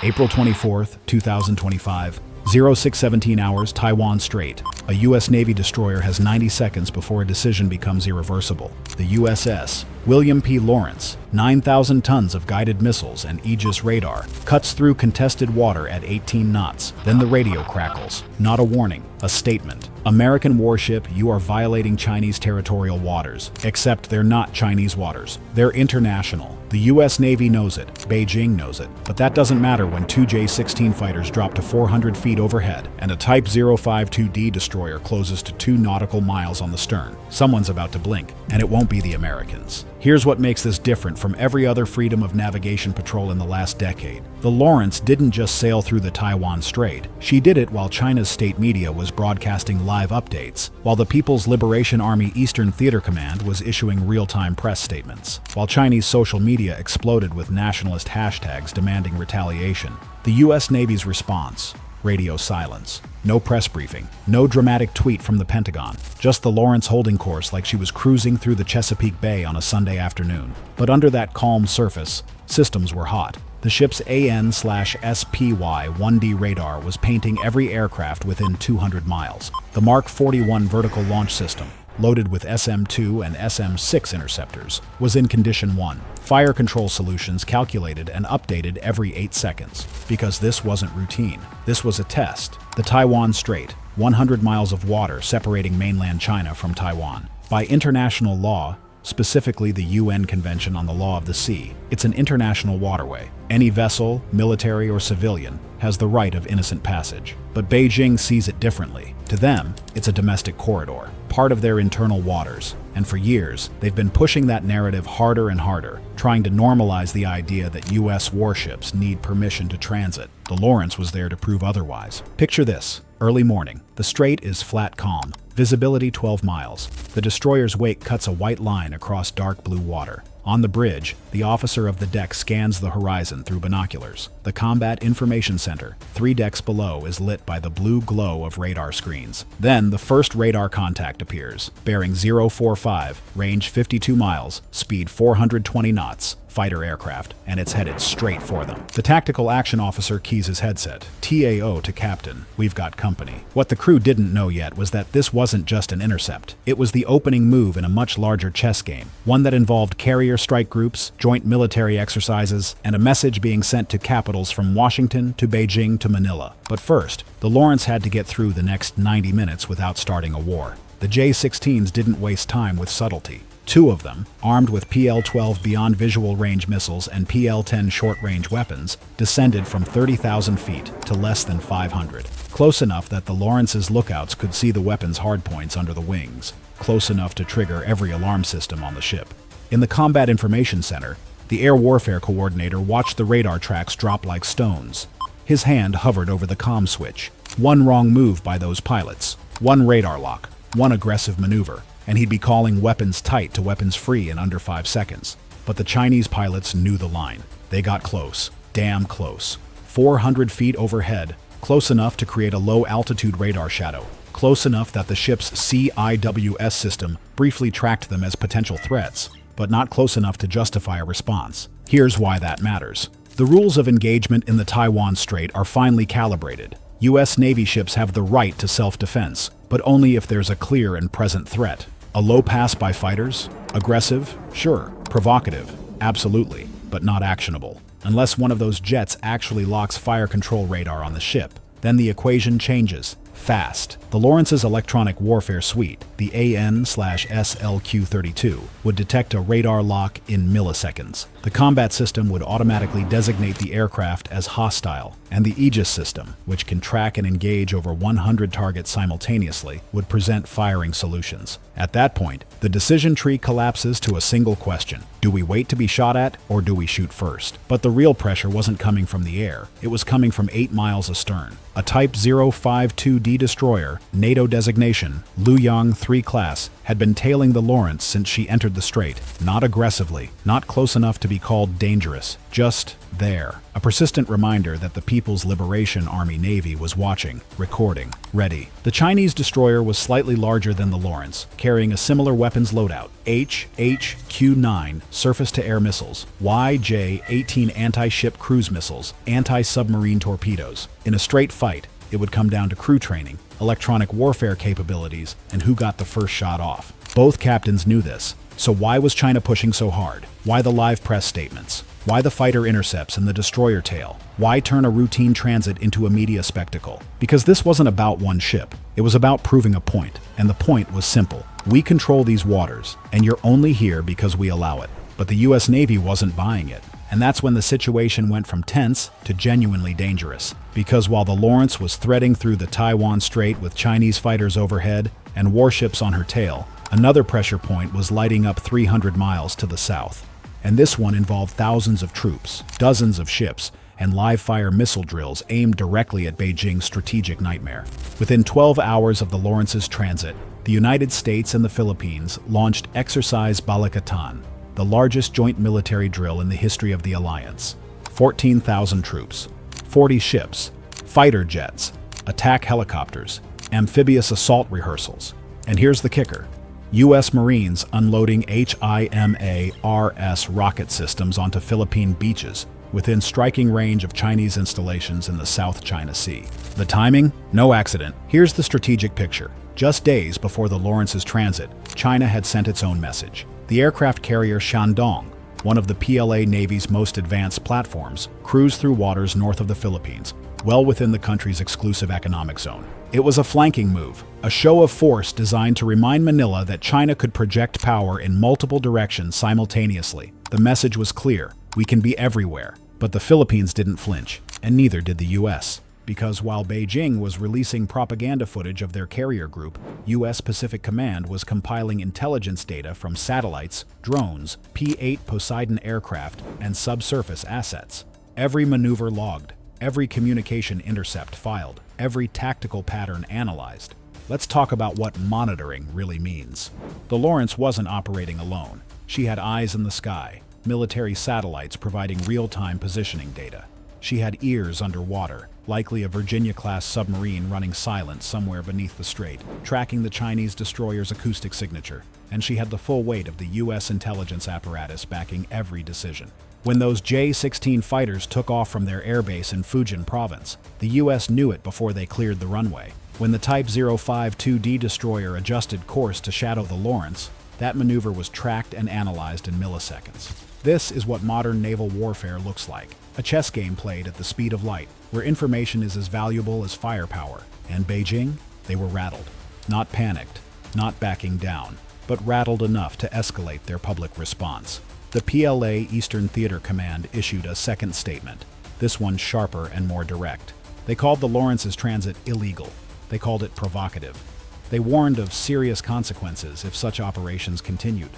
April 24, 2025, 0617 hours, Taiwan Strait. A U.S. Navy destroyer has 90 seconds before a decision becomes irreversible. The USS William P. Lawrence, 9,000 tons of guided missiles and Aegis radar, cuts through contested water at 18 knots. Then the radio crackles. Not a warning, a statement. American warship, you are violating Chinese territorial waters. Except they're not Chinese waters. They're international. The U.S. Navy knows it. Beijing knows it. But that doesn't matter when two J-16 fighters drop to 400 feet overhead and a Type 052D destroyer closes to 2 nautical miles on the stern. Someone's about to blink, and it won't be the Americans. Here's what makes this different from every other freedom of navigation patrol in the last decade. The Lawrence didn't just sail through the Taiwan Strait. She did it while China's state media was broadcasting live updates, while the People's Liberation Army Eastern Theater Command was issuing real-time press statements, while Chinese social media exploded with nationalist hashtags demanding retaliation. The U.S. Navy's response: radio silence. No press briefing, no dramatic tweet from the Pentagon, just the Lawrence holding course like she was cruising through the Chesapeake Bay on a Sunday afternoon. But under that calm surface, systems were hot. The ship's AN/SPY-1D radar was painting every aircraft within 200 miles. The Mark 41 vertical launch system, loaded with SM-2 and SM-6 interceptors, was in condition 1. Fire control solutions calculated and updated every 8 seconds. Because this wasn't routine. This was a test. The Taiwan Strait, 100 miles of water separating mainland China from Taiwan. By international law, specifically the UN Convention on the Law of the Sea, it's an international waterway. Any vessel, military or civilian, has the right of innocent passage. But Beijing sees it differently. To them, it's a domestic corridor, part of their internal waters. And for years, they've been pushing that narrative harder and harder, trying to normalize the idea that U.S. warships need permission to transit. The Lawrence was there to prove otherwise. Picture this. Early morning. The strait is flat calm. Visibility 12 miles. The destroyer's wake cuts a white line across dark blue water. On the bridge, the officer of the deck scans the horizon through binoculars. The Combat Information Center, 3 decks below, is lit by the blue glow of radar screens. Then the first radar contact appears. Bearing 045, range 52 miles, speed 420 knots. Fighter aircraft, and it's headed straight for them. The tactical action officer keys his headset. TAO to captain. We've got company. What the crew didn't know yet was that this wasn't just an intercept. It was the opening move in a much larger chess game, one that involved carrier strike groups, joint military exercises, and a message being sent to capitals from Washington to Beijing to Manila. But first, the Lawrence had to get through the next 90 minutes without starting a war. The J-16s didn't waste time with subtlety. 2 of them, armed with PL-12 beyond visual range missiles and PL-10 short-range weapons, descended from 30,000 feet to less than 500. Close enough that the Lawrence's lookouts could see the weapons' hardpoints under the wings. Close enough to trigger every alarm system on the ship. In the Combat Information Center, the Air Warfare Coordinator watched the radar tracks drop like stones. His hand hovered over the comm switch. One wrong move by those pilots, one radar lock, one aggressive maneuver, and he'd be calling weapons tight to weapons free in under 5 seconds. But the Chinese pilots knew the line. They got close. Damn close. 400 feet overhead, close enough to create a low-altitude radar shadow. Close enough that the ship's CIWS system briefly tracked them as potential threats, but not close enough to justify a response. Here's why that matters. The rules of engagement in the Taiwan Strait are finely calibrated. U.S. Navy ships have the right to self-defense, but only if there's a clear and present threat. A low pass by fighters? Aggressive? Sure. Provocative? Absolutely. But not actionable. Unless one of those jets actually locks fire control radar on the ship, then the equation changes. Fast. The Lawrence's electronic warfare suite, the AN/SLQ-32, would detect a radar lock in milliseconds. The combat system would automatically designate the aircraft as hostile, and the Aegis system, which can track and engage over 100 targets simultaneously, would present firing solutions. At that point, the decision tree collapses to a single question. Do we wait to be shot at, or do we shoot first? But the real pressure wasn't coming from the air. It was coming from 8 miles astern. A Type 052D D destroyer, NATO designation, Luoyang 3 class, had been tailing the Lawrence since she entered the strait. Not aggressively, not close enough to be called dangerous, just there. A persistent reminder that the People's Liberation Army Navy was watching, recording, ready. The Chinese destroyer was slightly larger than the Lawrence, carrying a similar weapons loadout: HQ-9 surface-to-air missiles, J-18 anti-ship cruise missiles, anti-submarine torpedoes. In a straight fight, it would come down to crew training, electronic warfare capabilities, and who got the first shot off. Both captains knew this. So why was China pushing so hard? Why the live press statements? Why the fighter intercepts and the destroyer tail? Why turn a routine transit into a media spectacle? Because this wasn't about one ship. It was about proving a point. And the point was simple. We control these waters, and you're only here because we allow it. But the US Navy wasn't buying it. And that's when the situation went from tense to genuinely dangerous. Because while the Lawrence was threading through the Taiwan Strait with Chinese fighters overhead and warships on her tail, another pressure point was lighting up 300 miles to the south. And this one involved thousands of troops, dozens of ships, and live-fire missile drills aimed directly at Beijing's strategic nightmare. Within 12 hours of the Lawrence's transit, the United States and the Philippines launched Exercise Balikatan, the largest joint military drill in the history of the alliance. 14,000 troops, 40 ships, fighter jets, attack helicopters, amphibious assault rehearsals. And here's the kicker. U.S. Marines unloading HIMARS rocket systems onto Philippine beaches within striking range of Chinese installations in the South China Sea. The timing? No accident. Here's the strategic picture. Just days before the Lawrence's transit, China had sent its own message. The aircraft carrier Shandong, one of the PLA Navy's most advanced platforms, cruised through waters north of the Philippines, well within the country's exclusive economic zone. It was a flanking move, a show of force designed to remind Manila that China could project power in multiple directions simultaneously. The message was clear: we can be everywhere. But the Philippines didn't flinch, and neither did the US. Because while Beijing was releasing propaganda footage of their carrier group, U.S. Pacific Command was compiling intelligence data from satellites, drones, P-8 Poseidon aircraft, and subsurface assets. Every maneuver logged, every communication intercept filed, every tactical pattern analyzed. Let's talk about what monitoring really means. The Lawrence wasn't operating alone. She had eyes in the sky, military satellites providing real-time positioning data. She had ears underwater, likely a Virginia-class submarine running silent somewhere beneath the strait, tracking the Chinese destroyer's acoustic signature. And she had the full weight of the U.S. intelligence apparatus backing every decision. When those J-16 fighters took off from their airbase in Fujian province, the U.S. knew it before they cleared the runway. When the Type 052D destroyer adjusted course to shadow the Lawrence, that maneuver was tracked and analyzed in milliseconds. This is what modern naval warfare looks like. A chess game played at the speed of light, where information is as valuable as firepower. And Beijing? They were rattled. Not panicked, not backing down, but rattled enough to escalate their public response. The PLA Eastern Theater Command issued a second statement, this one sharper and more direct. They called the Lawrence's transit illegal. They called it provocative. They warned of serious consequences if such operations continued.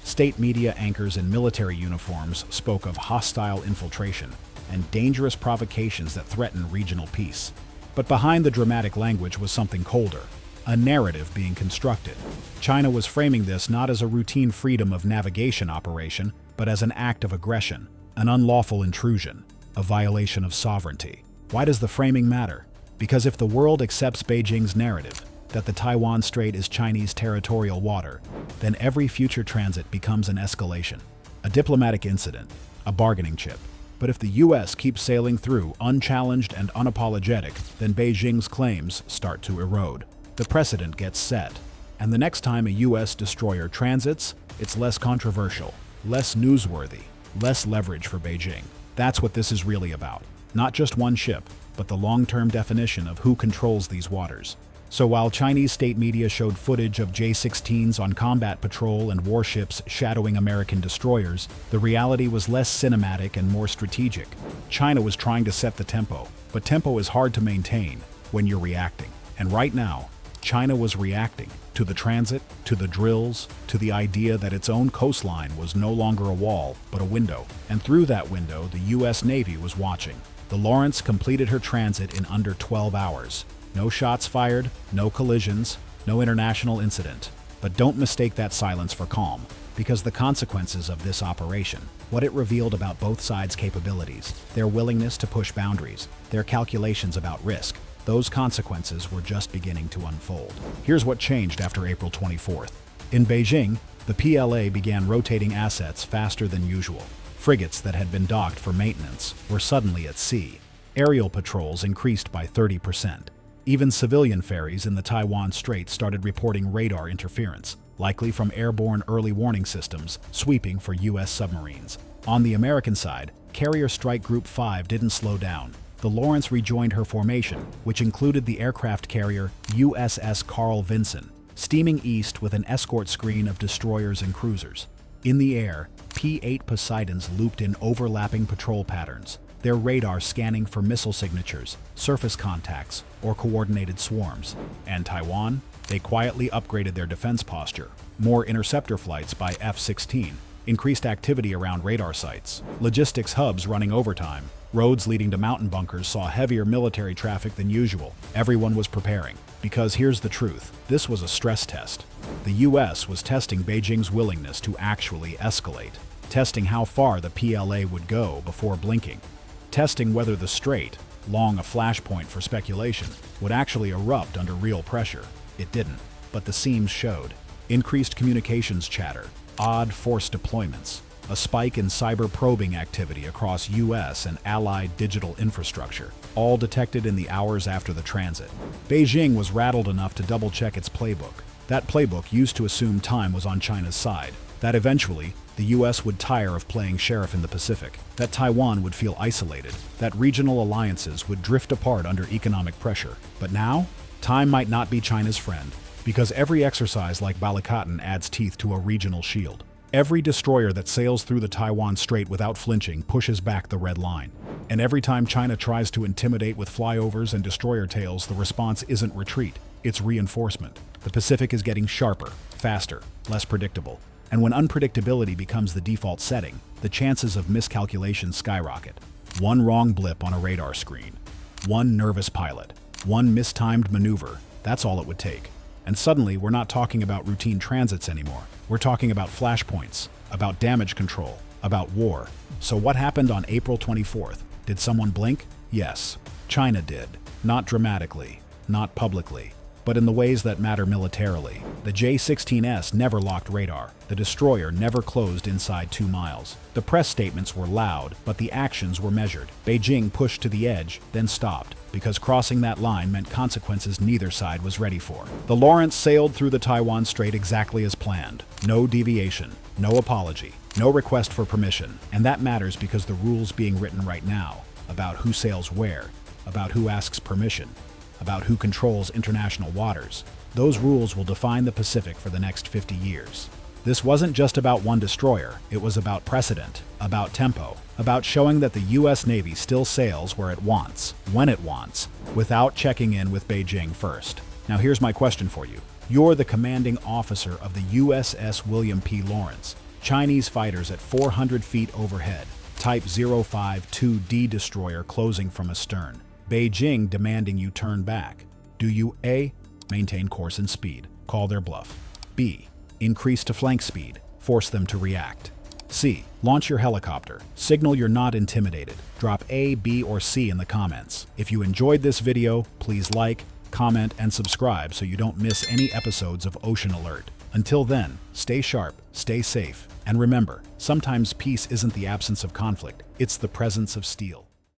State media anchors in military uniforms spoke of hostile infiltration and dangerous provocations that threaten regional peace. But behind the dramatic language was something colder, a narrative being constructed. China was framing this not as a routine freedom of navigation operation, but as an act of aggression, an unlawful intrusion, a violation of sovereignty. Why does the framing matter? Because if the world accepts Beijing's narrative, that the Taiwan Strait is Chinese territorial water, then every future transit becomes an escalation, a diplomatic incident, a bargaining chip. But if the U.S. keeps sailing through unchallenged and unapologetic, then Beijing's claims start to erode. The precedent gets set. And the next time a U.S. destroyer transits, it's less controversial, less newsworthy, less leverage for Beijing. That's what this is really about. Not just one ship, but the long-term definition of who controls these waters. So while Chinese state media showed footage of J-16s on combat patrol and warships shadowing American destroyers, the reality was less cinematic and more strategic. China was trying to set the tempo, but tempo is hard to maintain when you're reacting. And right now, China was reacting to the transit, to the drills, to the idea that its own coastline was no longer a wall, but a window. And through that window, the U.S. Navy was watching. The Lawrence completed her transit in under 12 hours. No shots fired, no collisions, no international incident. But don't mistake that silence for calm, because the consequences of this operation, what it revealed about both sides' capabilities, their willingness to push boundaries, their calculations about risk, those consequences were just beginning to unfold. Here's what changed after April 24th. In Beijing, the PLA began rotating assets faster than usual. Frigates that had been docked for maintenance were suddenly at sea. Aerial patrols increased by 30%. Even civilian ferries in the Taiwan Strait started reporting radar interference, likely from airborne early warning systems sweeping for U.S. submarines. On the American side, Carrier Strike Group 5 didn't slow down. The Lawrence rejoined her formation, which included the aircraft carrier USS Carl Vinson, steaming east with an escort screen of destroyers and cruisers. In the air, P-8 Poseidons looped in overlapping patrol patterns, their radar scanning for missile signatures, surface contacts, or coordinated swarms. And Taiwan? They quietly upgraded their defense posture. More interceptor flights by F-16, increased activity around radar sites, logistics hubs running overtime, roads leading to mountain bunkers saw heavier military traffic than usual. Everyone was preparing. Because here's the truth, this was a stress test. The US was testing Beijing's willingness to actually escalate, testing how far the PLA would go before blinking, testing whether the strait, long a flashpoint for speculation, would actually erupt under real pressure. It didn't, but the seams showed. Increased communications chatter, odd force deployments, a spike in cyber probing activity across US and allied digital infrastructure, all detected in the hours after the transit. Beijing was rattled enough to double-check its playbook. That playbook used to assume time was on China's side, that eventually the US would tire of playing sheriff in the Pacific, that Taiwan would feel isolated, that regional alliances would drift apart under economic pressure. But now, time might not be China's friend, because every exercise like Balikatan adds teeth to a regional shield. Every destroyer that sails through the Taiwan Strait without flinching pushes back the red line. And every time China tries to intimidate with flyovers and destroyer tails, the response isn't retreat, it's reinforcement. The Pacific is getting sharper, faster, less predictable. And when unpredictability becomes the default setting, the chances of miscalculation skyrocket. One wrong blip on a radar screen, one nervous pilot, one mistimed maneuver, that's all it would take. And suddenly, we're not talking about routine transits anymore. We're talking about flashpoints, about damage control, about war. So what happened on April 24th? Did someone blink? Yes, China did. Not dramatically, not publicly, but in the ways that matter militarily. The J-16S never locked radar. The destroyer never closed inside 2 miles. The press statements were loud, but the actions were measured. Beijing pushed to the edge, then stopped, because crossing that line meant consequences neither side was ready for. The Lawrence sailed through the Taiwan Strait exactly as planned. No deviation, no apology, no request for permission. And that matters because the rules being written right now, about who sails where, about who asks permission, about who controls international waters, those rules will define the Pacific for the next 50 years. This wasn't just about one destroyer, it was about precedent, about tempo, about showing that the US Navy still sails where it wants, when it wants, without checking in with Beijing first. Now here's my question for you. You're the commanding officer of the USS William P. Lawrence, Chinese fighters at 400 feet overhead, Type 052D destroyer closing from astern. Beijing demanding you turn back. Do you A. Maintain course and speed, call their bluff. B. Increase to flank speed, force them to react. C. Launch your helicopter, signal you're not intimidated. Drop A, B, or C in the comments. If you enjoyed this video, please like, comment, and subscribe so you don't miss any episodes of Ocean Alert. Until then, stay sharp, stay safe, and remember, sometimes peace isn't the absence of conflict, it's the presence of steel.